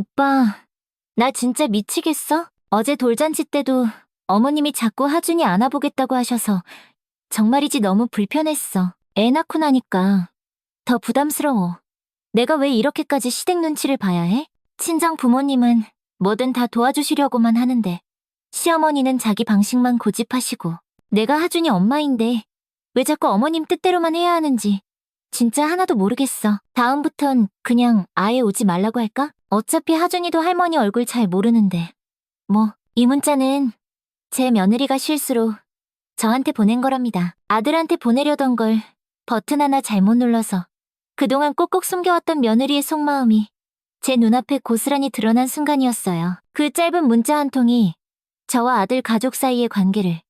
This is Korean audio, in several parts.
오빠, 나 진짜 미치겠어? 어제 돌잔치 때도 어머님이 자꾸 하준이 안아보겠다고 하셔서 정말이지 너무 불편했어. 애 낳고 나니까 더 부담스러워. 내가 왜 이렇게까지 시댁 눈치를 봐야 해? 친정 부모님은 뭐든 다 도와주시려고만 하는데 시어머니는 자기 방식만 고집하시고 내가 하준이 엄마인데 왜 자꾸 어머님 뜻대로만 해야 하는지 진짜 하나도 모르겠어. 다음부턴 그냥 아예 오지 말라고 할까? 어차피 하준이도 할머니 얼굴 잘 모르는데. 뭐, 이 문자는 제 며느리가 실수로 저한테 보낸 거랍니다. 아들한테 보내려던 걸 버튼 하나 잘못 눌러서 그동안 꼭꼭 숨겨왔던 며느리의 속마음이 제 눈앞에 고스란히 드러난 순간이었어요. 그 짧은 문자 한 통이 저와 아들 가족 사이의 관계를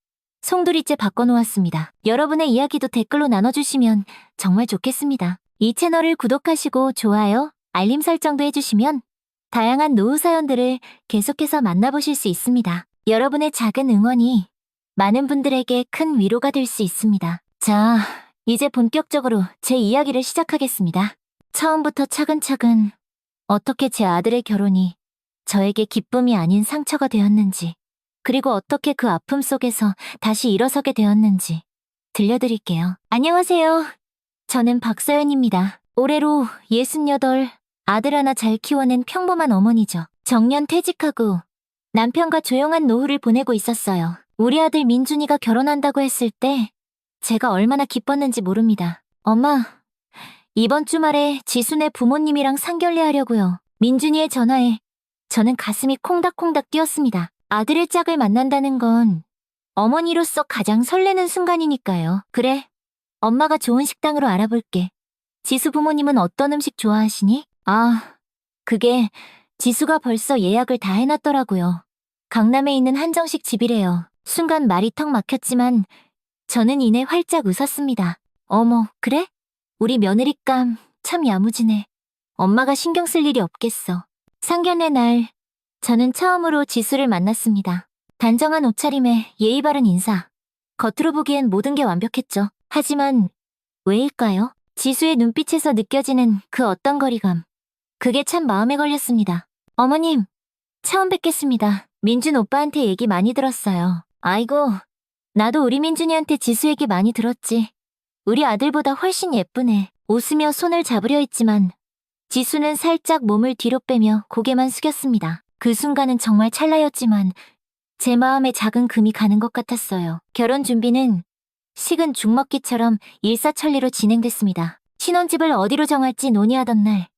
송두리째 바꿔놓았습니다. 여러분의 이야기도 댓글로 나눠주시면 정말 좋겠습니다. 이 채널을 구독하시고 좋아요, 알림 설정도 해주시면 다양한 노후 사연들을 계속해서 만나보실 수 있습니다. 여러분의 작은 응원이 많은 분들에게 큰 위로가 될 수 있습니다. 자, 이제 본격적으로 제 이야기를 시작하겠습니다. 처음부터 차근차근 어떻게 제 아들의 결혼이 저에게 기쁨이 아닌 상처가 되었는지, 그리고 어떻게 그 아픔 속에서 다시 일어서게 되었는지 들려드릴게요. 안녕하세요. 저는 박서연입니다. 올해로 68, 아들 하나 잘 키워낸 평범한 어머니죠. 정년 퇴직하고 남편과 조용한 노후를 보내고 있었어요. 우리 아들 민준이가 결혼한다고 했을 때 제가 얼마나 기뻤는지 모릅니다. 엄마, 이번 주말에 지순의 부모님이랑 상견례 하려고요. 민준이의 전화에 저는 가슴이 콩닥콩닥 뛰었습니다. 아들의 짝을 만난다는 건 어머니로서 가장 설레는 순간이니까요. 그래, 엄마가 좋은 식당으로 알아볼게. 지수 부모님은 어떤 음식 좋아하시니? 아, 그게 지수가 벌써 예약을 다 해놨더라고요. 강남에 있는 한정식 집이래요. 순간 말이 턱 막혔지만 저는 이내 활짝 웃었습니다. 어머, 그래? 우리 며느리감 참 야무지네. 엄마가 신경 쓸 일이 없겠어. 상견례 날 저는 처음으로 지수를 만났습니다. 단정한 옷차림에 예의 바른 인사. 겉으로 보기엔 모든 게 완벽했죠. 하지만 왜일까요? 지수의 눈빛에서 느껴지는 그 어떤 거리감. 그게 참 마음에 걸렸습니다. 어머님, 처음 뵙겠습니다. 민준 오빠한테 얘기 많이 들었어요. 아이고, 나도 우리 민준이한테 지수 얘기 많이 들었지. 우리 아들보다 훨씬 예쁘네. 웃으며 손을 잡으려 했지만 지수는 살짝 몸을 뒤로 빼며 고개만 숙였습니다. 그 순간은 정말 찰나였지만 제 마음에 작은 금이 가는 것 같았어요. 결혼 준비는 식은 죽 먹기처럼 일사천리로 진행됐습니다. 신혼집을 어디로 정할지 논의하던 날,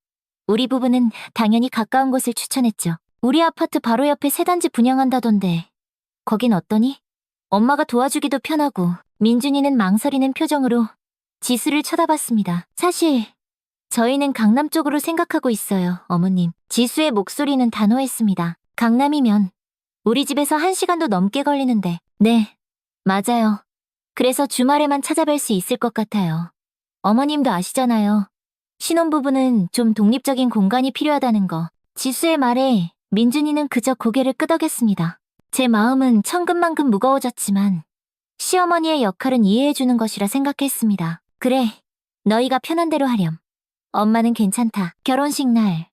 우리 부부는 당연히 가까운 곳을 추천했죠. 우리 아파트 바로 옆에 새 단지 분양한다던데 거긴 어떠니? 엄마가 도와주기도 편하고. 민준이는 망설이는 표정으로 지수를 쳐다봤습니다. 사실 저희는 강남 쪽으로 생각하고 있어요, 어머님. 지수의 목소리는 단호했습니다. 강남이면 우리 집에서 1시간도 넘게 걸리는데. 네, 맞아요. 그래서 주말에만 찾아뵐 수 있을 것 같아요. 어머님도 아시잖아요. 신혼부부는 좀 독립적인 공간이 필요하다는 거. 지수의 말에 민준이는 그저 고개를 끄덕였습니다. 제 마음은 천근만근 무거워졌지만 시어머니의 역할은 이해해주는 것이라 생각했습니다. 그래, 너희가 편한 대로 하렴. 엄마는 괜찮다. 결혼식 날,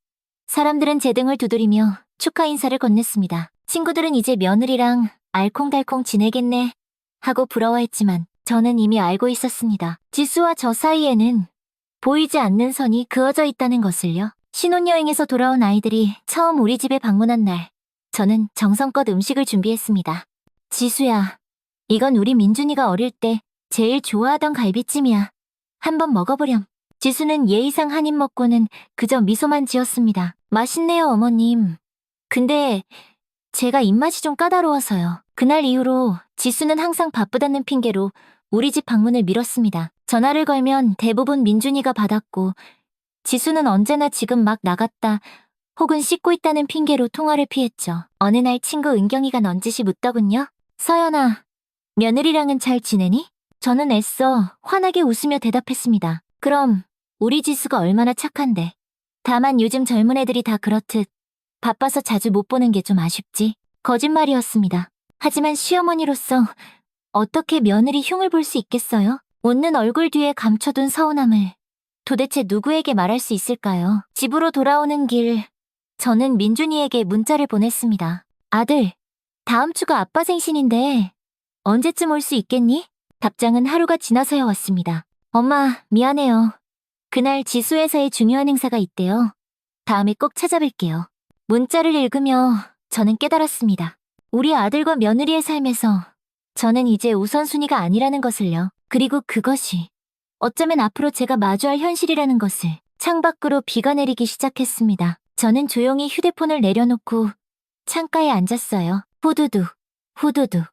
사람들은 제 등을 두드리며 축하 인사를 건넸습니다. 친구들은 이제 며느리랑 알콩달콩 지내겠네 하고 부러워했지만 저는 이미 알고 있었습니다. 지수와 저 사이에는 보이지 않는 선이 그어져 있다는 것을요. 신혼여행에서 돌아온 아이들이 처음 우리 집에 방문한 날, 저는 정성껏 음식을 준비했습니다. 지수야, 이건 우리 민준이가 어릴 때 제일 좋아하던 갈비찜이야. 한번 먹어보렴. 지수는 예의상 한 입 먹고는 그저 미소만 지었습니다. 맛있네요, 어머님. 근데 제가 입맛이 좀 까다로워서요. 그날 이후로 지수는 항상 바쁘다는 핑계로 우리 집 방문을 미뤘습니다. 전화를 걸면 대부분 민준이가 받았고, 지수는 언제나 지금 막 나갔다 혹은 씻고 있다는 핑계로 통화를 피했죠. 어느 날 친구 은경이가 넌지시 묻더군요. 서연아, 며느리랑은 잘 지내니? 저는 애써 환하게 웃으며 대답했습니다. 그럼 우리 지수가 얼마나 착한데. 다만 요즘 젊은 애들이 다 그렇듯 바빠서 자주 못 보는 게 좀 아쉽지. 거짓말이었습니다. 하지만 시어머니로서 어떻게 며느리 흉을 볼 수 있겠어요? 웃는 얼굴 뒤에 감춰둔 서운함을 도대체 누구에게 말할 수 있을까요? 집으로 돌아오는 길, 저는 민준이에게 문자를 보냈습니다. 아들, 다음 주가 아빠 생신인데 언제쯤 올 수 있겠니? 답장은 하루가 지나서야 왔습니다. 엄마, 미안해요. 그날 지수 회사에 중요한 행사가 있대요. 다음에 꼭 찾아뵐게요. 문자를 읽으며 저는 깨달았습니다. 우리 아들과 며느리의 삶에서 저는 이제 우선순위가 아니라는 것을요. 그리고 그것이 어쩌면 앞으로 제가 마주할 현실이라는 것을. 창밖으로 비가 내리기 시작했습니다. 저는 조용히 휴대폰을 내려놓고 창가에 앉았어요. 후두두, 후두두.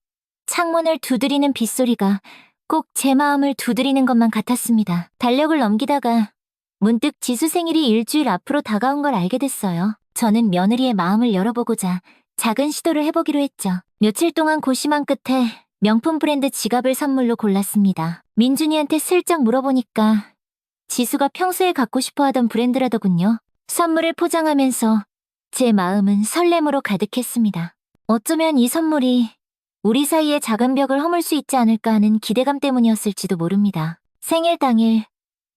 창문을 두드리는 빗소리가 꼭 제 마음을 두드리는 것만 같았습니다. 달력을 넘기다가 문득 지수 생일이 일주일 앞으로 다가온 걸 알게 됐어요. 저는 며느리의 마음을 열어보고자 작은 시도를 해보기로 했죠. 며칠 동안 고심한 끝에 명품 브랜드 지갑을 선물로 골랐습니다. 민준이한테 슬쩍 물어보니까 지수가 평소에 갖고 싶어 하던 브랜드라더군요. 선물을 포장하면서 제 마음은 설렘으로 가득했습니다. 어쩌면 이 선물이 우리 사이의 작은 벽을 허물 수 있지 않을까 하는 기대감 때문이었을지도 모릅니다. 생일 당일,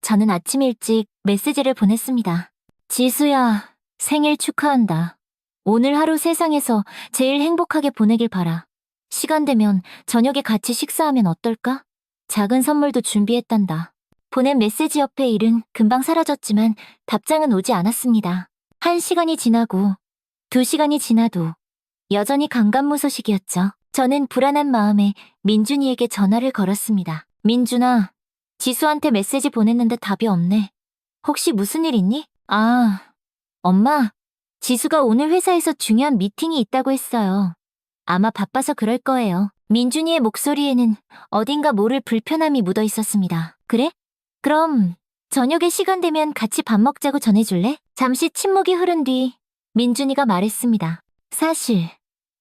저는 아침 일찍 메시지를 보냈습니다. 지수야, 생일 축하한다. 오늘 하루 세상에서 제일 행복하게 보내길 바라. 시간 되면 저녁에 같이 식사하면 어떨까? 작은 선물도 준비했단다. 보낸 메시지 옆에 일은 금방 사라졌지만 답장은 오지 않았습니다. 1시간이 지나고 2시간이 지나도 여전히 간간무소식이었죠. 저는 불안한 마음에 민준이에게 전화를 걸었습니다. 민준아, 지수한테 메시지 보냈는데 답이 없네. 혹시 무슨 일 있니? 아, 엄마, 지수가 오늘 회사에서 중요한 미팅이 있다고 했어요. 아마 바빠서 그럴 거예요. 민준이의 목소리에는 어딘가 모를 불편함이 묻어 있었습니다. 그래? 그럼 저녁에 시간 되면 같이 밥 먹자고 전해줄래? 잠시 침묵이 흐른 뒤 민준이가 말했습니다. 사실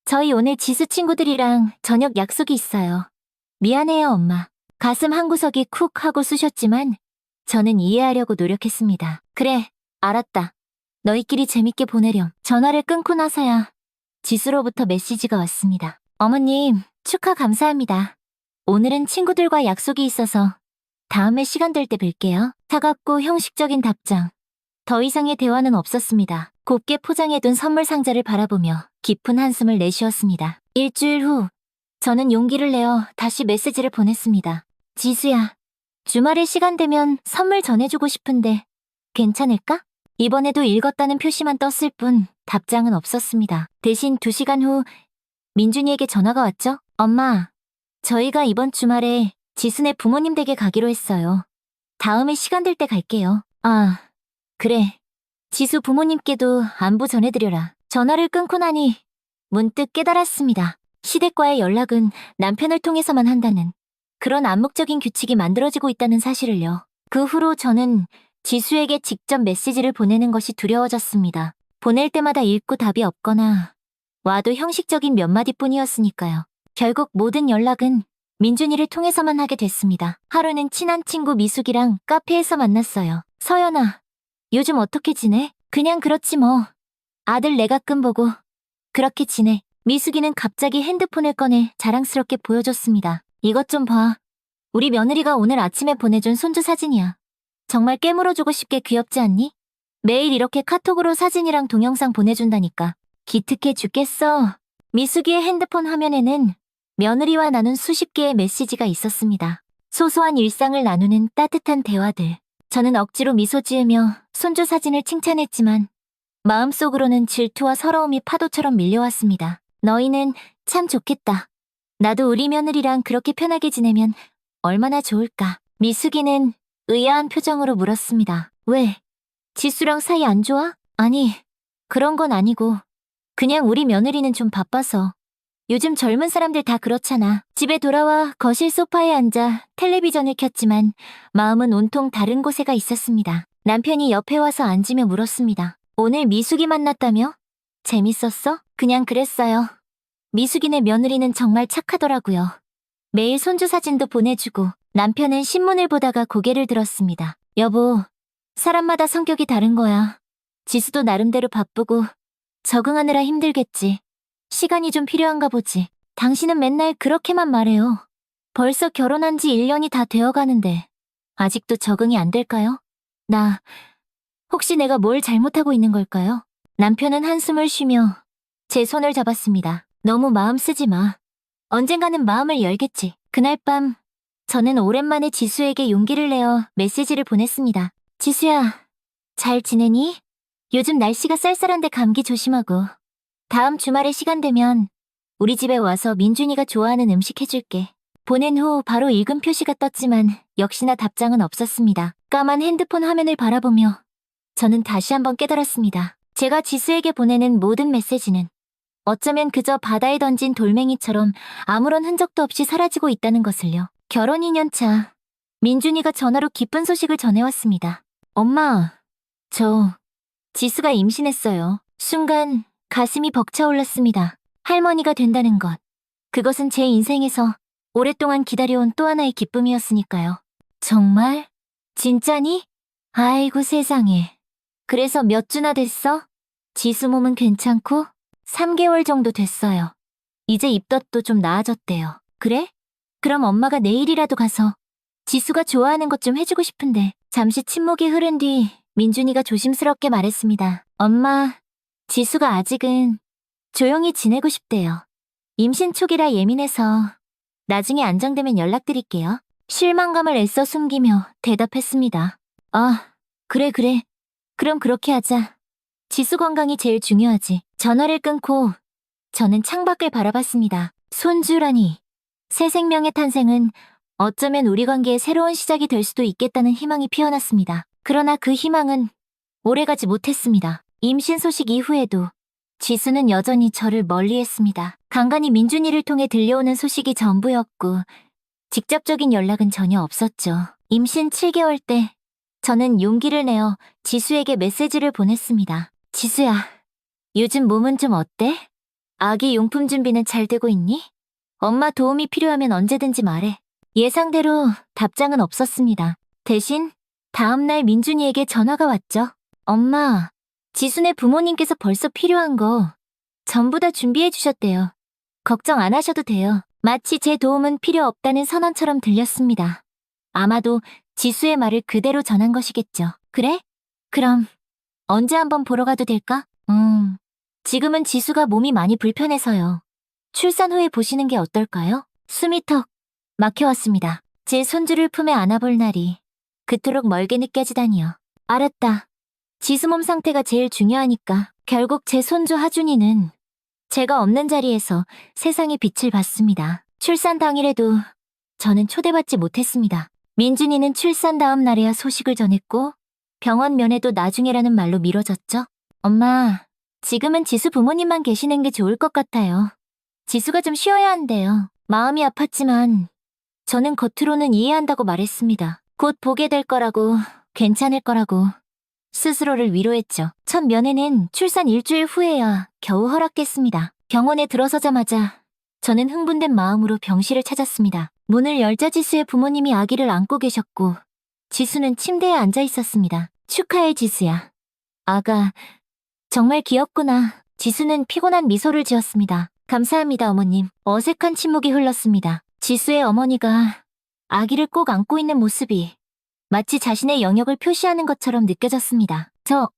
저희 오늘 지수 친구들이랑 저녁 약속이 있어요. 미안해요, 엄마. 가슴 한구석이 쿡 하고 쑤셨지만 저는 이해하려고 노력했습니다. 그래, 알았다. 너희끼리 재밌게 보내렴. 전화를 끊고 나서야 지수로부터 메시지가 왔습니다. 어머님, 축하 감사합니다. 오늘은 친구들과 약속이 있어서 다음에 시간 될 때 뵐게요. 차갑고 형식적인 답장. 더 이상의 대화는 없었습니다. 곱게 포장해둔 선물 상자를 바라보며 깊은 한숨을 내쉬었습니다. 일주일 후, 저는 용기를 내어 다시 메시지를 보냈습니다. 지수야, 주말에 시간 되면 선물 전해주고 싶은데 괜찮을까? 이번에도 읽었다는 표시만 떴을 뿐 답장은 없었습니다. 대신 2시간 후 민준이에게 전화가 왔죠? 엄마, 저희가 이번 주말에 지수네 부모님 댁에 가기로 했어요. 다음에 시간 될 때 갈게요. 아, 그래. 지수 부모님께도 안부 전해드려라. 전화를 끊고 나니 문득 깨달았습니다. 시댁과의 연락은 남편을 통해서만 한다는 그런 암묵적인 규칙이 만들어지고 있다는 사실을요. 그 후로 저는 지수에게 직접 메시지를 보내는 것이 두려워졌습니다. 보낼 때마다 읽고 답이 없거나 와도 형식적인 몇 마디뿐이었으니까요. 결국 모든 연락은 민준이를 통해서만 하게 됐습니다. 하루는 친한 친구 미숙이랑 카페에서 만났어요. 서연아, 요즘 어떻게 지내? 그냥 그렇지 뭐. 아들 내 가끔 보고 그렇게 지내. 미숙이는 갑자기 핸드폰을 꺼내 자랑스럽게 보여줬습니다. 이것 좀 봐. 우리 며느리가 오늘 아침에 보내준 손주 사진이야. 정말 깨물어주고 싶게 귀엽지 않니? 매일 이렇게 카톡으로 사진이랑 동영상 보내준다니까. 기특해 죽겠어. 미숙이의 핸드폰 화면에는 며느리와 나눈 수십 개의 메시지가 있었습니다. 소소한 일상을 나누는 따뜻한 대화들. 저는 억지로 미소 지으며 손주 사진을 칭찬했지만 마음속으로는 질투와 서러움이 파도처럼 밀려왔습니다. 너희는 참 좋겠다. 나도 우리 며느리랑 그렇게 편하게 지내면 얼마나 좋을까. 미숙이는 의아한 표정으로 물었습니다. 왜? 지수랑 사이 안 좋아? 아니, 그런 건 아니고 그냥 우리 며느리는 좀 바빠서. 요즘 젊은 사람들 다 그렇잖아. 집에 돌아와 거실 소파에 앉아 텔레비전을 켰지만 마음은 온통 다른 곳에가 있었습니다. 남편이 옆에 와서 앉으며 물었습니다. 오늘 미숙이 만났다며? 재밌었어? 그냥 그랬어요. 미숙이네 며느리는 정말 착하더라고요. 매일 손주 사진도 보내주고. 남편은 신문을 보다가 고개를 들었습니다. 여보, 사람마다 성격이 다른 거야. 지수도 나름대로 바쁘고 적응하느라 힘들겠지. 시간이 좀 필요한가 보지. 당신은 맨날 그렇게만 말해요. 벌써 결혼한 지 1년이 다 되어가는데 아직도 적응이 안 될까요? 혹시 내가 뭘 잘못하고 있는 걸까요? 남편은 한숨을 쉬며 제 손을 잡았습니다. 너무 마음 쓰지 마. 언젠가는 마음을 열겠지. 그날 밤 저는 오랜만에 지수에게 용기를 내어 메시지를 보냈습니다. 지수야, 잘 지내니? 요즘 날씨가 쌀쌀한데 감기 조심하고. 다음 주말에 시간 되면 우리 집에 와서 민준이가 좋아하는 음식 해줄게. 보낸 후 바로 읽음 표시가 떴지만 역시나 답장은 없었습니다. 까만 핸드폰 화면을 바라보며 저는 다시 한번 깨달았습니다. 제가 지수에게 보내는 모든 메시지는 어쩌면 그저 바다에 던진 돌멩이처럼 아무런 흔적도 없이 사라지고 있다는 것을요. 결혼 2년 차, 민준이가 전화로 기쁜 소식을 전해왔습니다. 엄마, 저 지수가 임신했어요. 순간 가슴이 벅차올랐습니다. 할머니가 된다는 것. 그것은 제 인생에서 오랫동안 기다려온 또 하나의 기쁨이었으니까요. 정말? 진짜니? 아이고 세상에. 그래서 몇 주나 됐어? 지수 몸은 괜찮고? 3개월 정도 됐어요. 이제 입덧도 좀 나아졌대요. 그래? 그럼 엄마가 내일이라도 가서 지수가 좋아하는 것 좀 해주고 싶은데. 잠시 침묵이 흐른 뒤 민준이가 조심스럽게 말했습니다. 엄마, 지수가 아직은 조용히 지내고 싶대요. 임신 초기라 예민해서 나중에 안정되면 연락드릴게요. 실망감을 애써 숨기며 대답했습니다. 아, 그래. 그럼 그렇게 하자. 지수 건강이 제일 중요하지. 전화를 끊고 저는 창밖을 바라봤습니다. 손주라니. 새 생명의 탄생은 어쩌면 우리 관계의 새로운 시작이 될 수도 있겠다는 희망이 피어났습니다. 그러나 그 희망은 오래가지 못했습니다. 임신 소식 이후에도 지수는 여전히 저를 멀리했습니다. 간간히 민준이를 통해 들려오는 소식이 전부였고 직접적인 연락은 전혀 없었죠. 임신 7개월 때 저는 용기를 내어 지수에게 메시지를 보냈습니다. 지수야, 요즘 몸은 좀 어때? 아기 용품 준비는 잘 되고 있니? 엄마 도움이 필요하면 언제든지 말해. 예상대로 답장은 없었습니다. 대신 다음날 민준이에게 전화가 왔죠. 엄마, 지수네 부모님께서 벌써 필요한 거 전부 다 준비해 주셨대요. 걱정 안 하셔도 돼요. 마치 제 도움은 필요 없다는 선언처럼 들렸습니다. 아마도 지수의 말을 그대로 전한 것이겠죠. 그래? 그럼 언제 한번 보러 가도 될까? 지금은 지수가 몸이 많이 불편해서요. 출산 후에 보시는 게 어떨까요? 숨이 턱 막혀왔습니다. 제 손주를 품에 안아볼 날이 그토록 멀게 느껴지다니요. 알았다. 지수 몸 상태가 제일 중요하니까. 결국 제 손주 하준이는 제가 없는 자리에서 세상의 빛을 봤습니다. 출산 당일에도 저는 초대받지 못했습니다. 민준이는 출산 다음 날에야 소식을 전했고 병원 면회도 나중에라는 말로 미뤄졌죠. 엄마, 지금은 지수 부모님만 계시는 게 좋을 것 같아요. 지수가 좀 쉬어야 한대요. 마음이 아팠지만 저는 겉으로는 이해한다고 말했습니다. 곧 보게 될 거라고, 괜찮을 거라고 스스로를 위로했죠. 첫 면회는 출산 일주일 후에야 겨우 허락했습니다. 병원에 들어서자마자 저는 흥분된 마음으로 병실을 찾았습니다. 문을 열자 지수의 부모님이 아기를 안고 계셨고 지수는 침대에 앉아 있었습니다. 축하해 지수야. 아가, 정말 귀엽구나. 지수는 피곤한 미소를 지었습니다. 감사합니다 어머님. 어색한 침묵이 흘렀습니다. 지수의 어머니가 아기를 꼭 안고 있는 모습이 마치 자신의 영역을 표시하는 것처럼 느껴졌습니다. 저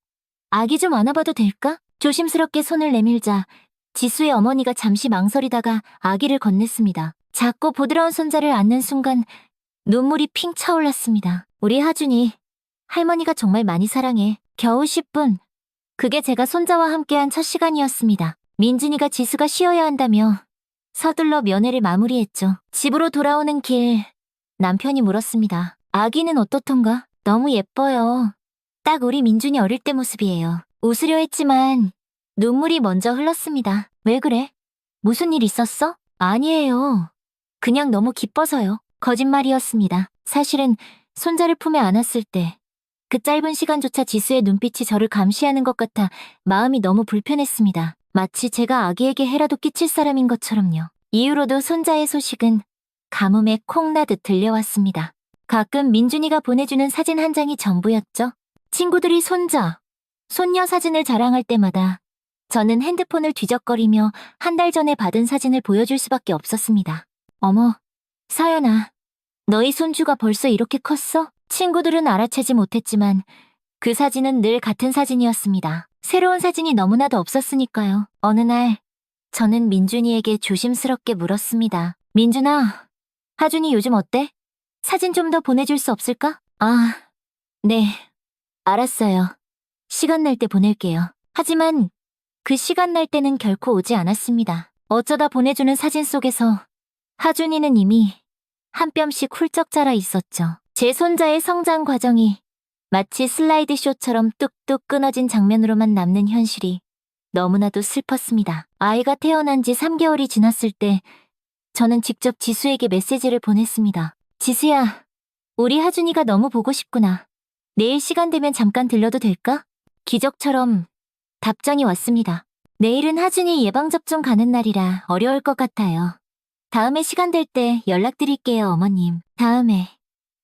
아기 좀 안아봐도 될까? 조심스럽게 손을 내밀자 지수의 어머니가 잠시 망설이다가 아기를 건넸습니다. 작고 부드러운 손자를 안는 순간 눈물이 핑 차올랐습니다. 우리 하준이 할머니가 정말 많이 사랑해. 겨우 10분. 그게 제가 손자와 함께한 첫 시간이었습니다. 민준이가 지수가 쉬어야 한다며 서둘러 면회를 마무리했죠. 집으로 돌아오는 길 남편이 물었습니다. 아기는 어떻던가? 너무 예뻐요. 딱 우리 민준이 어릴 때 모습이에요. 웃으려 했지만 눈물이 먼저 흘렀습니다. 왜 그래? 무슨 일 있었어? 아니에요. 그냥 너무 기뻐서요. 거짓말이었습니다. 사실은 손자를 품에 안았을 때 그 짧은 시간조차 지수의 눈빛이 저를 감시하는 것 같아 마음이 너무 불편했습니다. 마치 제가 아기에게 해라도 끼칠 사람인 것처럼요. 이후로도 손자의 소식은 가뭄에 콩나듯 들려왔습니다. 가끔 민준이가 보내주는 사진 한 장이 전부였죠. 친구들이 손자, 손녀 사진을 자랑할 때마다 저는 핸드폰을 뒤적거리며 한 달 전에 받은 사진을 보여줄 수밖에 없었습니다. 어머, 서연아, 너희 손주가 벌써 이렇게 컸어? 친구들은 알아채지 못했지만 그 사진은 늘 같은 사진이었습니다. 새로운 사진이 너무나도 없었으니까요. 어느 날 저는 민준이에게 조심스럽게 물었습니다. 민준아, 하준이 요즘 어때? 사진 좀 더 보내줄 수 없을까? 아, 네, 알았어요. 시간 날 때 보낼게요. 하지만 그 시간 날 때는 결코 오지 않았습니다. 어쩌다 보내주는 사진 속에서 하준이는 이미 한 뼘씩 훌쩍 자라 있었죠. 제 손자의 성장 과정이 마치 슬라이드 쇼처럼 뚝뚝 끊어진 장면으로만 남는 현실이 너무나도 슬펐습니다. 아이가 태어난 지 3개월이 지났을 때 저는 직접 지수에게 메시지를 보냈습니다. 지수야, 우리 하준이가 너무 보고 싶구나. 내일 시간 되면 잠깐 들려도 될까? 기적처럼 답장이 왔습니다. 내일은 하준이 예방접종 가는 날이라 어려울 것 같아요. 다음에 시간 될 때 연락드릴게요, 어머님. 다음에.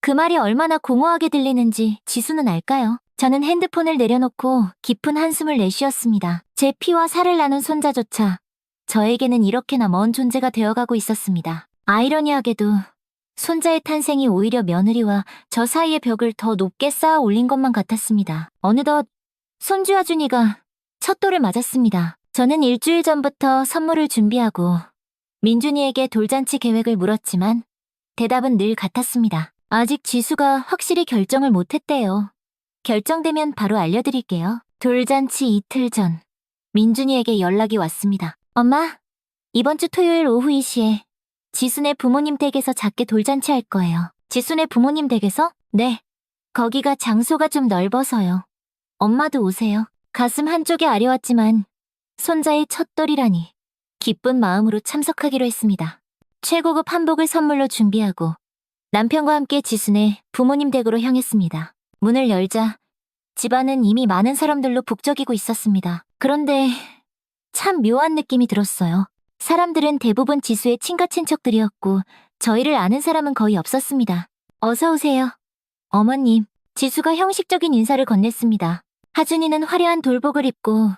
그 말이 얼마나 공허하게 들리는지 지수는 알까요? 저는 핸드폰을 내려놓고 깊은 한숨을 내쉬었습니다. 제 피와 살을 나눈 손자조차 저에게는 이렇게나 먼 존재가 되어가고 있었습니다. 아이러니하게도 손자의 탄생이 오히려 며느리와 저 사이의 벽을 더 높게 쌓아 올린 것만 같았습니다. 어느덧 손주 하준이가 첫 돌을 맞았습니다. 저는 일주일 전부터 선물을 준비하고 민준이에게 돌잔치 계획을 물었지만 대답은 늘 같았습니다. 아직 지수가 확실히 결정을 못했대요. 결정되면 바로 알려드릴게요. 돌잔치 이틀 전 민준이에게 연락이 왔습니다. 엄마, 이번 주 토요일 오후 2시에 지수네 부모님 댁에서 작게 돌잔치 할 거예요. 지수네 부모님 댁에서? 네. 거기가 장소가 좀 넓어서요. 엄마도 오세요. 가슴 한쪽이 아려왔지만 손자의 첫 돌이라니 기쁜 마음으로 참석하기로 했습니다. 최고급 한복을 선물로 준비하고 남편과 함께 지수네 부모님 댁으로 향했습니다. 문을 열자 집안은 이미 많은 사람들로 북적이고 있었습니다. 그런데 참 묘한 느낌이 들었어요. 사람들은 대부분 지수의 친가 친척들이었고 저희를 아는 사람은 거의 없었습니다. 어서 오세요. 어머님, 지수가 형식적인 인사를 건넸습니다. 하준이는 화려한 돌복을 입고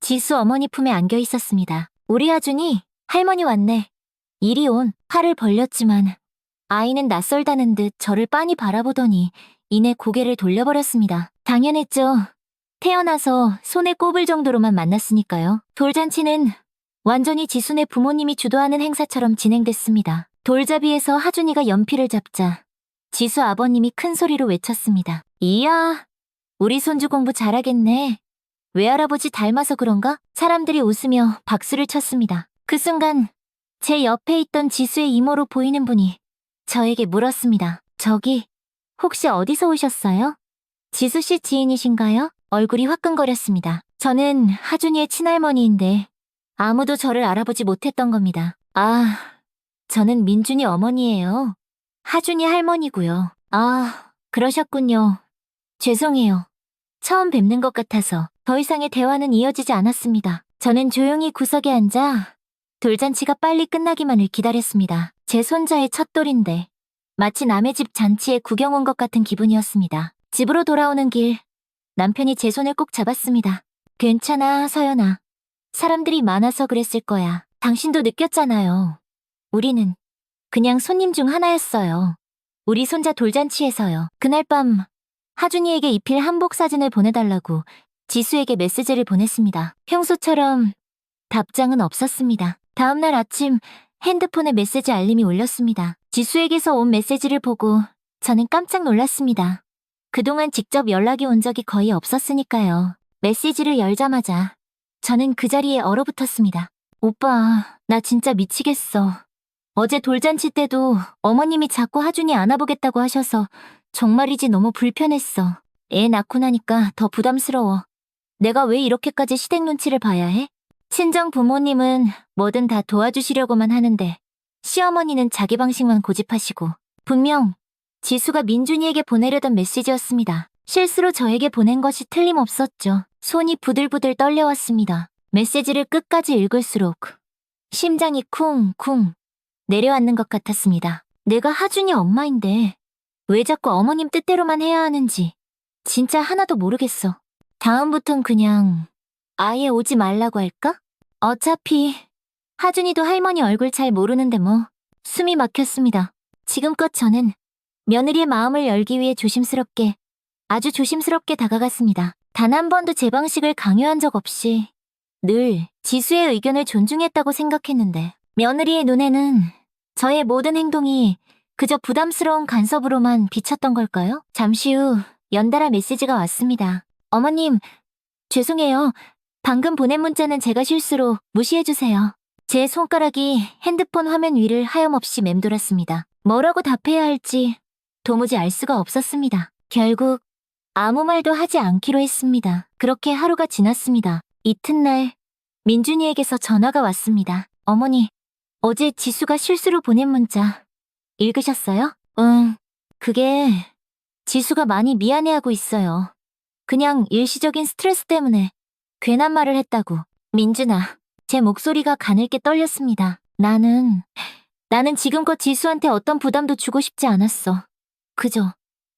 지수 어머니 품에 안겨 있었습니다. 우리 하준이, 할머니 왔네. 이리 온. 팔을 벌렸지만 아이는 낯설다는 듯 저를 빤히 바라보더니 이내 고개를 돌려버렸습니다. 당연했죠. 태어나서 손에 꼽을 정도로만 만났으니까요. 돌잔치는 완전히 지수네 부모님이 주도하는 행사처럼 진행됐습니다. 돌잡이에서 하준이가 연필을 잡자 지수 아버님이 큰 소리로 외쳤습니다. 이야, 우리 손주 공부 잘하겠네. 외할아버지 닮아서 그런가? 사람들이 웃으며 박수를 쳤습니다. 그 순간 제 옆에 있던 지수의 이모로 보이는 분이 저에게 물었습니다. 저기, 혹시 어디서 오셨어요? 지수 씨 지인이신가요? 얼굴이 화끈거렸습니다. 저는 하준이의 친할머니인데 아무도 저를 알아보지 못했던 겁니다. 아, 저는 민준이 어머니예요. 하준이 할머니고요. 아, 그러셨군요. 죄송해요. 처음 뵙는 것 같아서 더 이상의 대화는 이어지지 않았습니다. 저는 조용히 구석에 앉아 돌잔치가 빨리 끝나기만을 기다렸습니다. 제 손자의 첫 돌인데 마치 남의 집 잔치에 구경 온 것 같은 기분이었습니다. 집으로 돌아오는 길 남편이 제 손을 꼭 잡았습니다. 괜찮아, 서연아. 사람들이 많아서 그랬을 거야. 당신도 느꼈잖아요. 우리는 그냥 손님 중 하나였어요. 우리 손자 돌잔치에서요. 그날 밤 하준이에게 입힐 한복 사진을 보내달라고 지수에게 메시지를 보냈습니다. 평소처럼 답장은 없었습니다. 다음날 아침 핸드폰에 메시지 알림이 울렸습니다. 지수에게서 온 메시지를 보고 저는 깜짝 놀랐습니다. 그동안 직접 연락이 온 적이 거의 없었으니까요. 메시지를 열자마자 저는 그 자리에 얼어붙었습니다. 오빠, 나 진짜 미치겠어. 어제 돌잔치 때도 어머님이 자꾸 하준이 안아보겠다고 하셔서 정말이지 너무 불편했어. 애 낳고 나니까 더 부담스러워. 내가 왜 이렇게까지 시댁 눈치를 봐야 해? 친정 부모님은 뭐든 다 도와주시려고만 하는데 시어머니는 자기 방식만 고집하시고 분명 지수가 민준이에게 보내려던 메시지였습니다. 실수로 저에게 보낸 것이 틀림없었죠. 손이 부들부들 떨려왔습니다. 메시지를 끝까지 읽을수록 심장이 쿵쿵 내려앉는 것 같았습니다. 내가 하준이 엄마인데 왜 자꾸 어머님 뜻대로만 해야 하는지 진짜 하나도 모르겠어. 다음부턴 그냥 아예 오지 말라고 할까? 어차피 하준이도 할머니 얼굴 잘 모르는데 뭐. 숨이 막혔습니다. 지금껏 저는 며느리의 마음을 열기 위해 조심스럽게, 아주 조심스럽게 다가갔습니다. 단 한 번도 제 방식을 강요한 적 없이 늘 지수의 의견을 존중했다고 생각했는데 며느리의 눈에는 저의 모든 행동이 그저 부담스러운 간섭으로만 비쳤던 걸까요? 잠시 후 연달아 메시지가 왔습니다. 어머님, 죄송해요. 방금 보낸 문자는 제가 실수로 무시해주세요. 제 손가락이 핸드폰 화면 위를 하염없이 맴돌았습니다. 뭐라고 답해야 할지 도무지 알 수가 없었습니다. 결국 아무 말도 하지 않기로 했습니다. 그렇게 하루가 지났습니다. 이튿날 민준이에게서 전화가 왔습니다. 어머니, 어제 지수가 실수로 보낸 문자 읽으셨어요? 응, 그게 지수가 많이 미안해하고 있어요. 그냥 일시적인 스트레스 때문에 괜한 말을 했다고. 민준아, 제 목소리가 가늘게 떨렸습니다. 나는 지금껏 지수한테 어떤 부담도 주고 싶지 않았어. 그저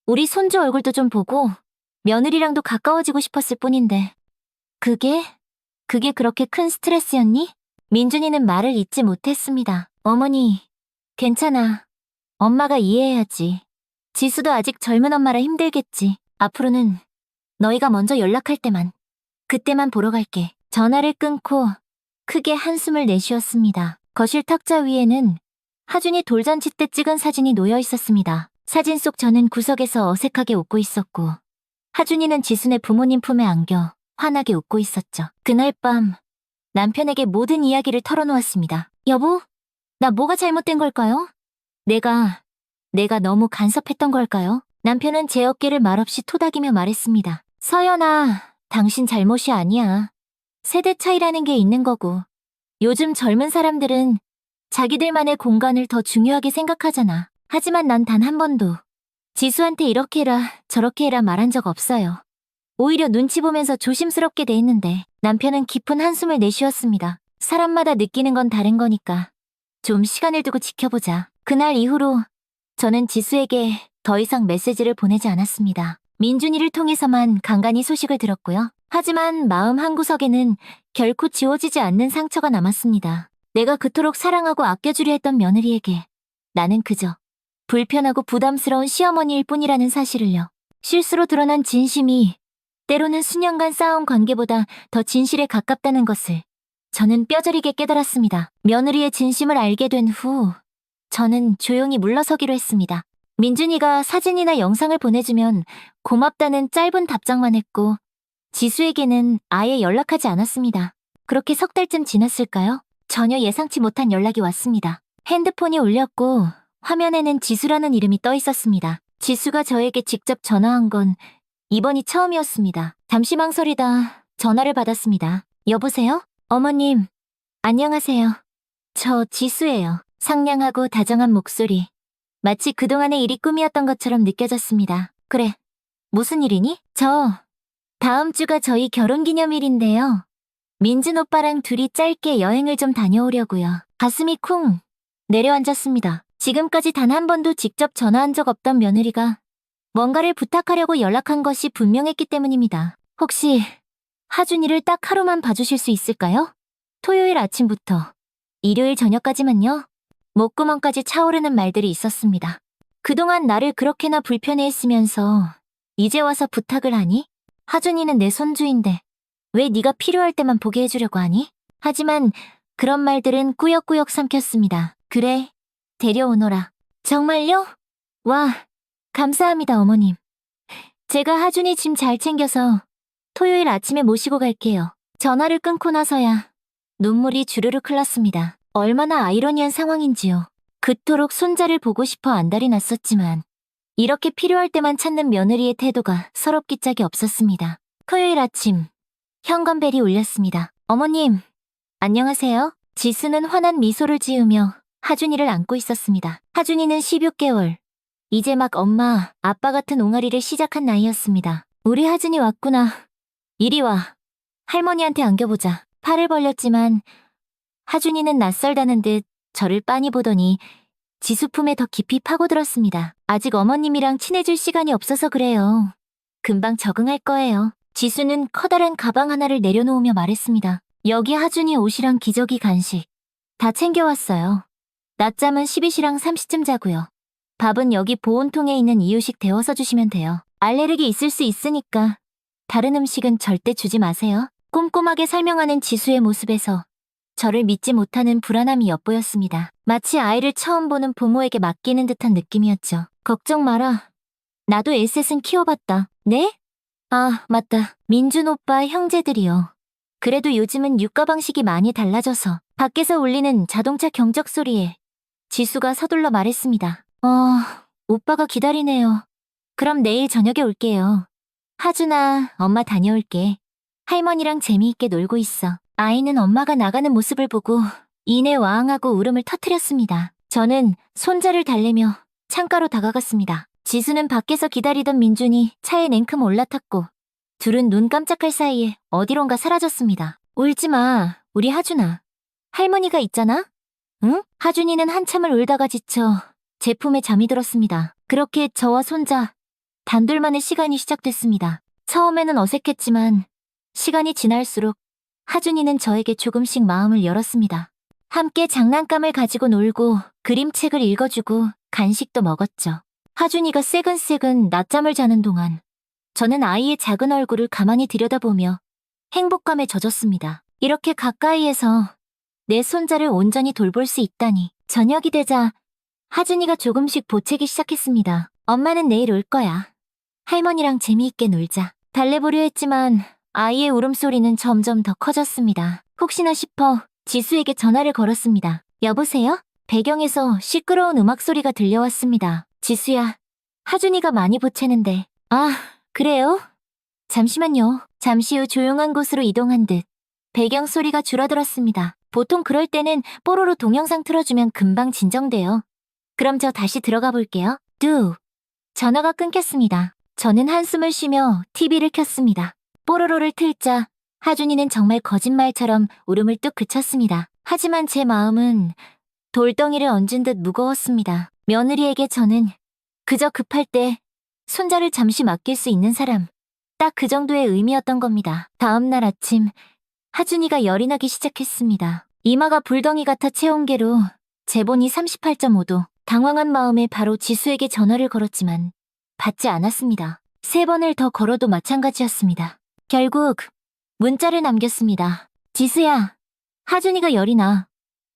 우리 손주 얼굴도 좀 보고 며느리랑도 가까워지고 싶었을 뿐인데. 그게 그렇게 큰 스트레스였니? 민준이는 말을 잇지 못했습니다. 어머니, 괜찮아. 엄마가 이해해야지. 지수도 아직 젊은 엄마라 힘들겠지. 앞으로는 너희가 먼저 연락할 그때만 보러 갈게. 전화를 끊고 크게 한숨을 내쉬었습니다. 거실 탁자 위에는 하준이 돌잔치 때 찍은 사진이 놓여 있었습니다. 사진 속 저는 구석에서 어색하게 웃고 있었고 하준이는 지순의 부모님 품에 안겨 환하게 웃고 있었죠. 그날 밤 남편에게 모든 이야기를 털어놓았습니다. 여보, 나 뭐가 잘못된 걸까요? 내가 너무 간섭했던 걸까요? 남편은 제 어깨를 말없이 토닥이며 말했습니다. 서연아, 당신 잘못이 아니야. 세대 차이라는 게 있는 거고 요즘 젊은 사람들은 자기들만의 공간을 더 중요하게 생각하잖아. 하지만 난 단 한 번도 지수한테 이렇게 해라 저렇게 해라 말한 적 없어요. 오히려 눈치 보면서 조심스럽게 대했는데 남편은 깊은 한숨을 내쉬었습니다. 사람마다 느끼는 건 다른 거니까 좀 시간을 두고 지켜보자. 그날 이후로 저는 지수에게 더 이상 메시지를 보내지 않았습니다. 민준이를 통해서만 간간히 소식을 들었고요. 하지만 마음 한구석에는 결코 지워지지 않는 상처가 남았습니다. 내가 그토록 사랑하고 아껴주려 했던 며느리에게 나는 그저 불편하고 부담스러운 시어머니일 뿐이라는 사실을요. 실수로 드러난 진심이 때로는 수년간 쌓아온 관계보다 더 진실에 가깝다는 것을 저는 뼈저리게 깨달았습니다. 며느리의 진심을 알게 된 후 저는 조용히 물러서기로 했습니다. 민준이가 사진이나 영상을 보내주면 고맙다는 짧은 답장만 했고 지수에게는 아예 연락하지 않았습니다. 그렇게 석 달쯤 지났을까요? 전혀 예상치 못한 연락이 왔습니다. 핸드폰이 울렸고 화면에는 지수라는 이름이 떠 있었습니다. 지수가 저에게 직접 전화한 건 이번이 처음이었습니다. 잠시 망설이다 전화를 받았습니다. 여보세요? 어머님, 안녕하세요. 저 지수예요. 상냥하고 다정한 목소리. 마치 그동안의 일이 꿈이었던 것처럼 느껴졌습니다. 그래, 무슨 일이니? 다음 주가 저희 결혼기념일인데요. 민준 오빠랑 둘이 짧게 여행을 좀 다녀오려고요. 가슴이 쿵 내려앉았습니다. 지금까지 단 한 번도 직접 전화한 적 없던 며느리가 뭔가를 부탁하려고 연락한 것이 분명했기 때문입니다. 혹시 하준이를 딱 하루만 봐주실 수 있을까요? 토요일 아침부터 일요일 저녁까지만요. 목구멍까지 차오르는 말들이 있었습니다. 그동안 나를 그렇게나 불편해했으면서 이제 와서 부탁을 하니? 하준이는 내 손주인데 왜 네가 필요할 때만 보게 해주려고 하니? 하지만 그런 말들은 꾸역꾸역 삼켰습니다. 그래, 데려오너라. 정말요? 와, 감사합니다 어머님. 제가 하준이 짐 잘 챙겨서 토요일 아침에 모시고 갈게요. 전화를 끊고 나서야 눈물이 주르륵 흘렀습니다. 얼마나 아이러니한 상황인지요. 그토록 손자를 보고 싶어 안달이 났었지만 이렇게 필요할 때만 찾는 며느리의 태도가 서럽기 짝이 없었습니다. 토요일 아침 현관벨이 울렸습니다. 어머님, 안녕하세요. 지수는 환한 미소를 지으며 하준이를 안고 있었습니다. 하준이는 16개월. 이제 막 엄마, 아빠 같은 옹알이를 시작한 나이였습니다. 우리 하준이 왔구나. 이리 와. 할머니한테 안겨보자. 팔을 벌렸지만 하준이는 낯설다는 듯 저를 빤히 보더니 지수 품에 더 깊이 파고들었습니다. 아직 어머님이랑 친해질 시간이 없어서 그래요. 금방 적응할 거예요. 지수는 커다란 가방 하나를 내려놓으며 말했습니다. 여기 하준이 옷이랑 기저귀 간식 다 챙겨왔어요. 낮잠은 12시랑 30쯤 자고요. 밥은 여기 보온통에 있는 이유식 데워서 주시면 돼요. 알레르기 있을 수 있으니까 다른 음식은 절대 주지 마세요. 꼼꼼하게 설명하는 지수의 모습에서 저를 믿지 못하는 불안함이 엿보였습니다. 마치 아이를 처음 보는 부모에게 맡기는 듯한 느낌이었죠. 걱정 마라. 나도 에셋은 키워봤다. 네? 아, 맞다. 민준 오빠 형제들이요. 그래도 요즘은 육가 방식이 많이 달라져서 밖에서 울리는 자동차 경적 소리에 지수가 서둘러 말했습니다. 오빠가 기다리네요. 그럼 내일 저녁에 올게요. 하준아, 엄마 다녀올게. 할머니랑 재미있게 놀고 있어. 아이는 엄마가 나가는 모습을 보고 이내 와항하고 울음을 터뜨렸습니다. 저는 손자를 달래며 창가로 다가갔습니다. 지수는 밖에서 기다리던 민준이 차에 냉큼 올라탔고 둘은 눈 깜짝할 사이에 어디론가 사라졌습니다. 울지 마, 우리 하준아. 할머니가 있잖아? 응? 하준이는 한참을 울다가 지쳐 제품에 잠이 들었습니다. 그렇게 저와 손자 단둘만의 시간이 시작됐습니다. 처음에는 어색했지만 시간이 지날수록 하준이는 저에게 조금씩 마음을 열었습니다. 함께 장난감을 가지고 놀고 그림책을 읽어주고 간식도 먹었죠. 하준이가 새근새근 낮잠을 자는 동안 저는 아이의 작은 얼굴을 가만히 들여다보며 행복감에 젖었습니다. 이렇게 가까이에서 내 손자를 온전히 돌볼 수 있다니. 저녁이 되자 하준이가 조금씩 보채기 시작했습니다. 엄마는 내일 올 거야. 할머니랑 재미있게 놀자. 달래보려 했지만 아이의 울음소리는 점점 더 커졌습니다. 혹시나 싶어 지수에게 전화를 걸었습니다. 여보세요? 배경에서 시끄러운 음악 소리가 들려왔습니다. 지수야, 하준이가 많이 보채는데. 아, 그래요? 잠시만요. 잠시 후 조용한 곳으로 이동한 듯 배경 소리가 줄어들었습니다. 보통 그럴 때는 뽀로로 동영상 틀어주면 금방 진정돼요. 그럼 저 다시 들어가 볼게요. 전화가 끊겼습니다. 저는 한숨을 쉬며 TV를 켰습니다. 뽀로로를 틀자 하준이는 정말 거짓말처럼 울음을 뚝 그쳤습니다. 하지만 제 마음은 돌덩이를 얹은 듯 무거웠습니다. 며느리에게 저는 그저 급할 때 손자를 잠시 맡길 수 있는 사람, 딱 그 정도의 의미였던 겁니다. 다음 날 아침 하준이가 열이 나기 시작했습니다. 이마가 불덩이 같아 체온계로 재본이 38.5도. 당황한 마음에 바로 지수에게 전화를 걸었지만 받지 않았습니다. 3번을 더 걸어도 마찬가지였습니다. 결국 문자를 남겼습니다. 지수야, 하준이가 열이 나.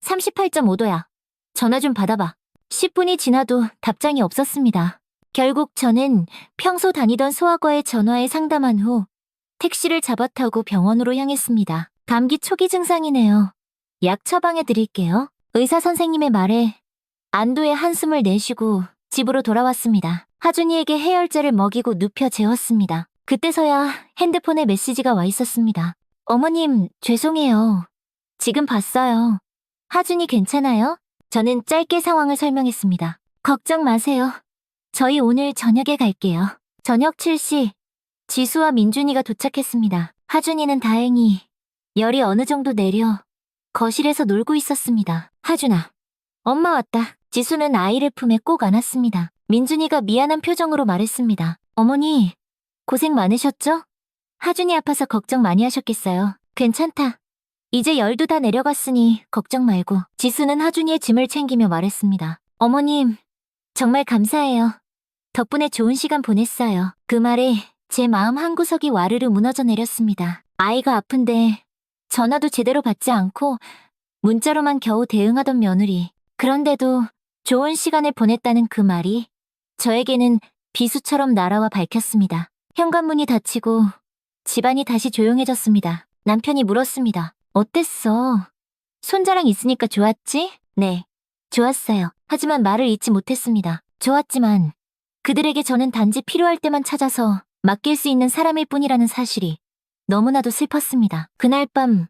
38.5도야. 전화 좀 받아봐. 10분이 지나도 답장이 없었습니다. 결국 저는 평소 다니던 소아과에 전화해 상담한 후 택시를 잡아 타고 병원으로 향했습니다. 감기 초기 증상이네요. 약 처방해 드릴게요. 의사 선생님의 말에 안도의 한숨을 내쉬고 집으로 돌아왔습니다. 하준이에게 해열제를 먹이고 눕혀 재웠습니다. 그때서야 핸드폰에 메시지가 와 있었습니다. 어머님, 죄송해요. 지금 봤어요. 하준이 괜찮아요? 저는 짧게 상황을 설명했습니다. 걱정 마세요. 저희 오늘 저녁에 갈게요. 저녁 7시 지수와 민준이가 도착했습니다. 하준이는 다행히 열이 어느 정도 내려 거실에서 놀고 있었습니다. 하준아, 엄마 왔다. 지수는 아이를 품에 꼭 안았습니다. 민준이가 미안한 표정으로 말했습니다. 어머니, 고생 많으셨죠? 하준이 아파서 걱정 많이 하셨겠어요. 괜찮다. 이제 열도 다 내려갔으니 걱정 말고. 지수는 하준이의 짐을 챙기며 말했습니다. 어머님, 정말 감사해요. 덕분에 좋은 시간 보냈어요. 그 말에 제 마음 한구석이 와르르 무너져 내렸습니다. 아이가 아픈데 전화도 제대로 받지 않고 문자로만 겨우 대응하던 며느리. 그런데도 좋은 시간을 보냈다는 그 말이 저에게는 비수처럼 날아와 밝혔습니다. 현관문이 닫히고 집안이 다시 조용해졌습니다. 남편이 물었습니다. 어땠어? 손자랑 있으니까 좋았지? 네, 좋았어요. 하지만 말을 잇지 못했습니다. 좋았지만 그들에게 저는 단지 필요할 때만 찾아서 맡길 수 있는 사람일 뿐이라는 사실이 너무나도 슬펐습니다. 그날 밤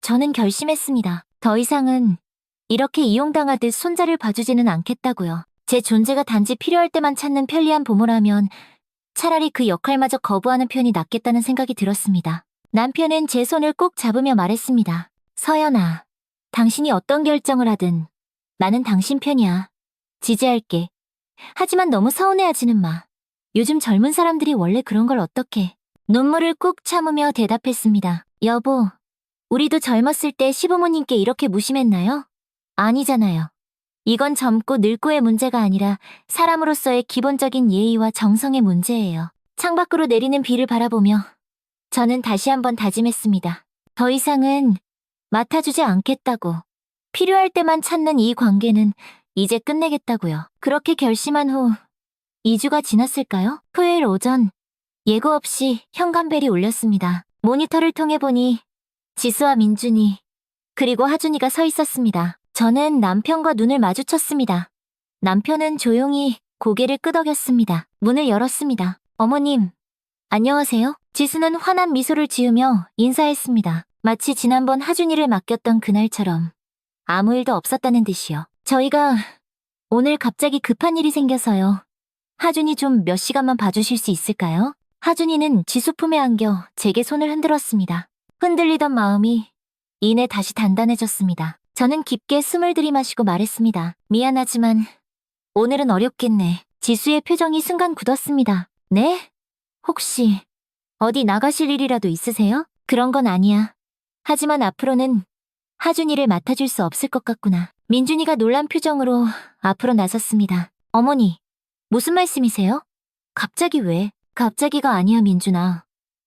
저는 결심했습니다. 더 이상은 이렇게 이용당하듯 손자를 봐주지는 않겠다고요. 제 존재가 단지 필요할 때만 찾는 편리한 부모라면 차라리 그 역할마저 거부하는 편이 낫겠다는 생각이 들었습니다. 남편은 제 손을 꼭 잡으며 말했습니다. 서연아, 당신이 어떤 결정을 하든 나는 당신 편이야. 지지할게. 하지만 너무 서운해하지는 마. 요즘 젊은 사람들이 원래 그런 걸 어떡해. 눈물을 꾹 참으며 대답했습니다. 여보, 우리도 젊었을 때 시부모님께 이렇게 무심했나요? 아니잖아요. 이건 젊고 늙고의 문제가 아니라 사람으로서의 기본적인 예의와 정성의 문제예요. 창밖으로 내리는 비를 바라보며 저는 다시 한번 다짐했습니다. 더 이상은 맡아주지 않겠다고. 필요할 때만 찾는 이 관계는 이제 끝내겠다고요. 그렇게 결심한 후 2주가 지났을까요? 토요일 오전 예고 없이 현관벨이 울렸습니다. 모니터를 통해 보니 지수와 민준이 그리고 하준이가 서 있었습니다. 저는 남편과 눈을 마주쳤습니다. 남편은 조용히 고개를 끄덕였습니다. 문을 열었습니다. 어머님, 안녕하세요. 지수는 환한 미소를 지으며 인사했습니다. 마치 지난번 하준이를 맡겼던 그날처럼 아무 일도 없었다는 듯이요. 저희가 오늘 갑자기 급한 일이 생겨서요. 하준이 좀 몇 시간만 봐주실 수 있을까요? 하준이는 지수 품에 안겨 제게 손을 흔들었습니다. 흔들리던 마음이 이내 다시 단단해졌습니다. 저는 깊게 숨을 들이마시고 말했습니다. 미안하지만 오늘은 어렵겠네. 지수의 표정이 순간 굳었습니다. 네? 혹시 어디 나가실 일이라도 있으세요? 그런 건 아니야. 하지만 앞으로는 하준이를 맡아줄 수 없을 것 같구나. 민준이가 놀란 표정으로 앞으로 나섰습니다. 어머니, 무슨 말씀이세요? 갑자기 왜? 갑자기가 아니야, 민준아.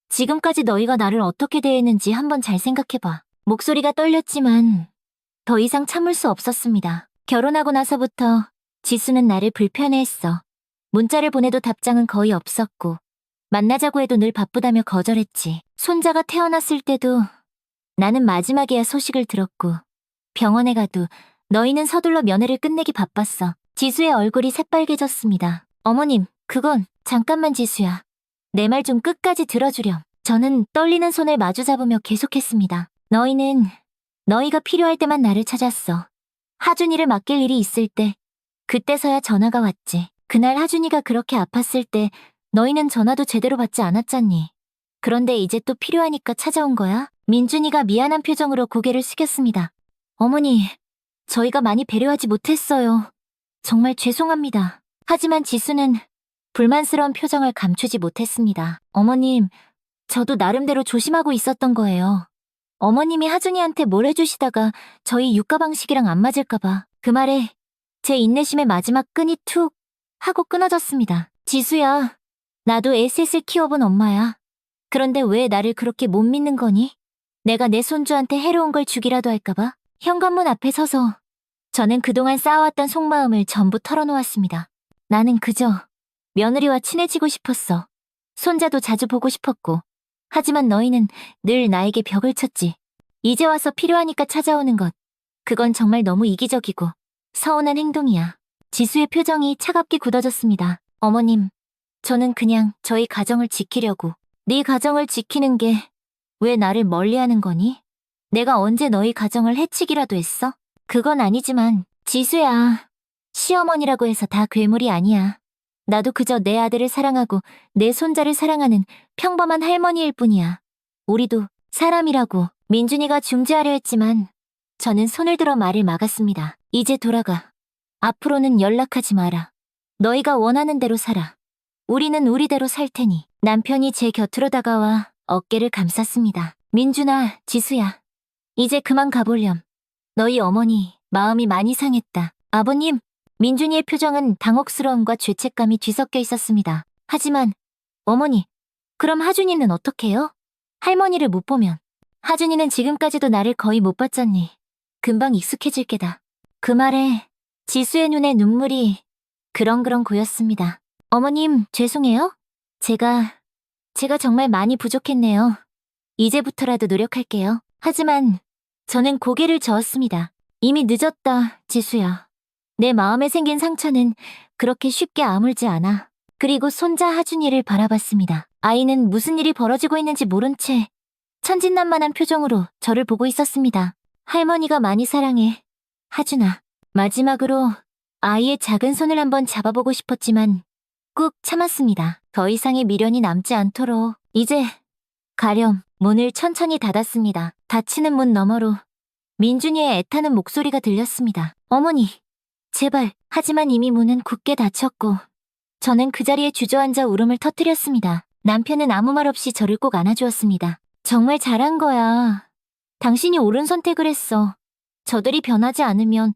지금까지 너희가 나를 어떻게 대했는지 한번 잘 생각해봐. 목소리가 떨렸지만 더 이상 참을 수 없었습니다. 결혼하고 나서부터 지수는 나를 불편해했어. 문자를 보내도 답장은 거의 없었고 만나자고 해도 늘 바쁘다며 거절했지. 손자가 태어났을 때도 나는 마지막에야 소식을 들었고 병원에 가도 너희는 서둘러 면회를 끝내기 바빴어. 지수의 얼굴이 새빨개졌습니다. 어머님, 그건 잠깐만 지수야. 내 말 좀 끝까지 들어주렴. 저는 떨리는 손을 마주 잡으며 계속했습니다. 너희는 너희가 필요할 때만 나를 찾았어. 하준이를 맡길 일이 있을 때 그때서야 전화가 왔지. 그날 하준이가 그렇게 아팠을 때 너희는 전화도 제대로 받지 않았잖니. 그런데 이제 또 필요하니까 찾아온 거야? 민준이가 미안한 표정으로 고개를 숙였습니다. 어머니, 저희가 많이 배려하지 못했어요. 정말 죄송합니다. 하지만 지수는 불만스러운 표정을 감추지 못했습니다. 어머님, 저도 나름대로 조심하고 있었던 거예요. 어머님이 하준이한테 뭘 해주시다가 저희 육가 방식이랑 안 맞을까봐. 그 말에 제 인내심의 마지막 끈이 툭 하고 끊어졌습니다. 지수야, 나도 셋을 키워본 엄마야. 그런데 왜 나를 그렇게 못 믿는 거니? 내가 내 손주한테 해로운 걸 주기라도 할까봐? 현관문 앞에 서서 저는 그동안 쌓아왔던 속마음을 전부 털어놓았습니다. 나는 그저 며느리와 친해지고 싶었어. 손자도 자주 보고 싶었고. 하지만 너희는 늘 나에게 벽을 쳤지. 이제 와서 필요하니까 찾아오는 것. 그건 정말 너무 이기적이고 서운한 행동이야. 지수의 표정이 차갑게 굳어졌습니다. 어머님, 저는 그냥 저희 가정을 지키려고. 네 가정을 지키는 게 왜 나를 멀리하는 거니? 내가 언제 너희 가정을 해치기라도 했어? 그건 아니지만 지수야, 시어머니라고 해서 다 괴물이 아니야. 나도 그저 내 아들을 사랑하고 내 손자를 사랑하는 평범한 할머니일 뿐이야. 우리도 사람이라고. 민준이가 중재하려 했지만 저는 손을 들어 말을 막았습니다. 이제 돌아가. 앞으로는 연락하지 마라. 너희가 원하는 대로 살아. 우리는 우리대로 살 테니. 남편이 제 곁으로 다가와 어깨를 감쌌습니다. 민준아, 지수야. 이제 그만 가보렴. 너희 어머니 마음이 많이 상했다. 아버님, 민준이의 표정은 당혹스러움과 죄책감이 뒤섞여 있었습니다. 하지만 어머니, 그럼 하준이는 어떡해요? 할머니를 못 보면. 하준이는 지금까지도 나를 거의 못 봤잖니. 금방 익숙해질 게다. 그 말에 지수의 눈에 눈물이 그렁그렁 고였습니다. 어머님, 죄송해요. 제가 정말 많이 부족했네요. 이제부터라도 노력할게요. 하지만 저는 고개를 저었습니다. 이미 늦었다, 지수야. 내 마음에 생긴 상처는 그렇게 쉽게 아물지 않아. 그리고 손자 하준이를 바라봤습니다. 아이는 무슨 일이 벌어지고 있는지 모른 채 천진난만한 표정으로 저를 보고 있었습니다. 할머니가 많이 사랑해, 하준아. 마지막으로 아이의 작은 손을 한번 잡아보고 싶었지만 꾹 참았습니다. 더 이상의 미련이 남지 않도록 이제 가렴. 문을 천천히 닫았습니다. 닫히는 문 너머로 민준이의 애타는 목소리가 들렸습니다. 어머니, 제발. 하지만 이미 문은 굳게 닫혔고 저는 그 자리에 주저앉아 울음을 터뜨렸습니다. 남편은 아무 말 없이 저를 꼭 안아주었습니다. 정말 잘한 거야. 당신이 옳은 선택을 했어. 저들이 변하지 않으면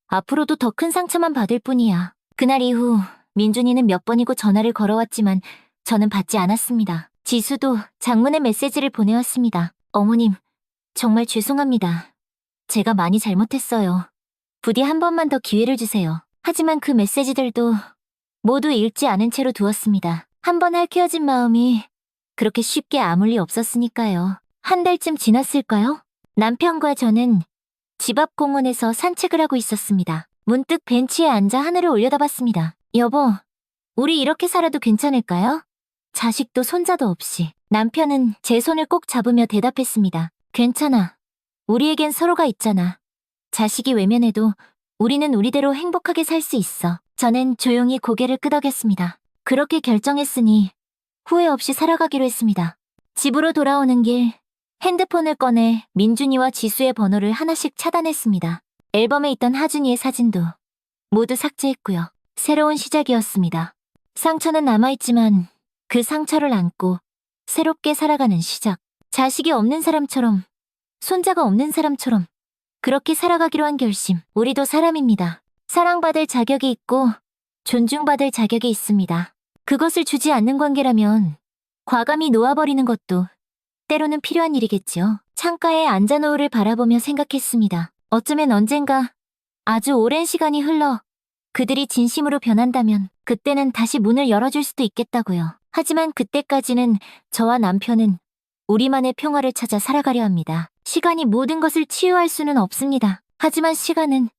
앞으로도 더 큰 상처만 받을 뿐이야. 그날 이후 민준이는 몇 번이고 전화를 걸어왔지만 저는 받지 않았습니다. 지수도 장문의 메시지를 보내왔습니다. 어머님, 정말 죄송합니다. 제가 많이 잘못했어요. 부디 한 번만 더 기회를 주세요. 하지만 그 메시지들도 모두 읽지 않은 채로 두었습니다. 한 번 핥혀진 마음이 그렇게 쉽게 아물 리 없었으니까요. 한 달쯤 지났을까요? 남편과 저는 집 앞 공원에서 산책을 하고 있었습니다. 문득 벤치에 앉아 하늘을 올려다봤습니다. 여보, 우리 이렇게 살아도 괜찮을까요? 자식도 손자도 없이. 남편은 제 손을 꼭 잡으며 대답했습니다. 괜찮아. 우리에겐 서로가 있잖아. 자식이 외면해도 우리는 우리대로 행복하게 살 수 있어. 저는 조용히 고개를 끄덕였습니다. 그렇게 결정했으니 후회 없이 살아가기로 했습니다. 집으로 돌아오는 길, 핸드폰을 꺼내 민준이와 지수의 번호를 하나씩 차단했습니다. 앨범에 있던 하준이의 사진도 모두 삭제했고요. 새로운 시작이었습니다. 상처는 남아있지만 그 상처를 안고 새롭게 살아가는 시작. 자식이 없는 사람처럼, 손자가 없는 사람처럼 그렇게 살아가기로 한 결심. 우리도 사람입니다. 사랑받을 자격이 있고 존중받을 자격이 있습니다. 그것을 주지 않는 관계라면 과감히 놓아버리는 것도 때로는 필요한 일이겠지요. 창가에 앉아 노을을 바라보며 생각했습니다. 어쩌면 언젠가 아주 오랜 시간이 흘러 그들이 진심으로 변한다면 그때는 다시 문을 열어줄 수도 있겠다고요. 하지만 그때까지는 저와 남편은 우리만의 평화를 찾아 살아가려 합니다. 시간이 모든 것을 치유할 수는 없습니다. 하지만 시간은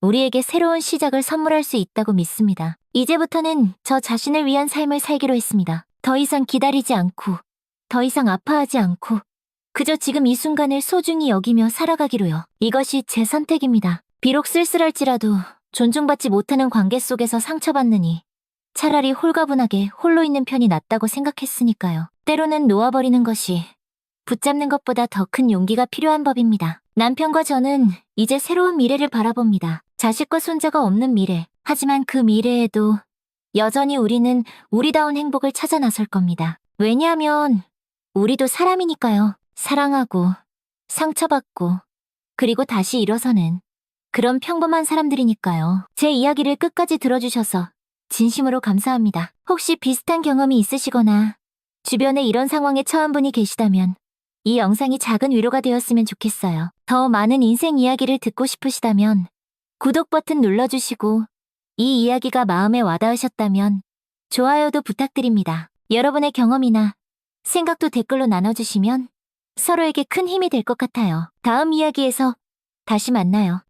우리에게 새로운 시작을 선물할 수 있다고 믿습니다. 이제부터는 저 자신을 위한 삶을 살기로 했습니다. 더 이상 기다리지 않고, 더 이상 아파하지 않고, 그저 지금 이 순간을 소중히 여기며 살아가기로요. 이것이 제 선택입니다. 비록 쓸쓸할지라도 존중받지 못하는 관계 속에서 상처받느니 차라리 홀가분하게 홀로 있는 편이 낫다고 생각했으니까요. 때로는 놓아버리는 것이 붙잡는 것보다 더 큰 용기가 필요한 법입니다. 남편과 저는 이제 새로운 미래를 바라봅니다. 자식과 손자가 없는 미래. 하지만 그 미래에도 여전히 우리는 우리다운 행복을 찾아 나설 겁니다. 왜냐하면 우리도 사람이니까요. 사랑하고 상처받고 그리고 다시 일어서는 그런 평범한 사람들이니까요. 제 이야기를 끝까지 들어주셔서 진심으로 감사합니다. 혹시 비슷한 경험이 있으시거나 주변에 이런 상황에 처한 분이 계시다면 이 영상이 작은 위로가 되었으면 좋겠어요. 더 많은 인생 이야기를 듣고 싶으시다면 구독 버튼 눌러주시고 이 이야기가 마음에 와닿으셨다면 좋아요도 부탁드립니다. 여러분의 경험이나 생각도 댓글로 나눠주시면 서로에게 큰 힘이 될 것 같아요. 다음 이야기에서 다시 만나요.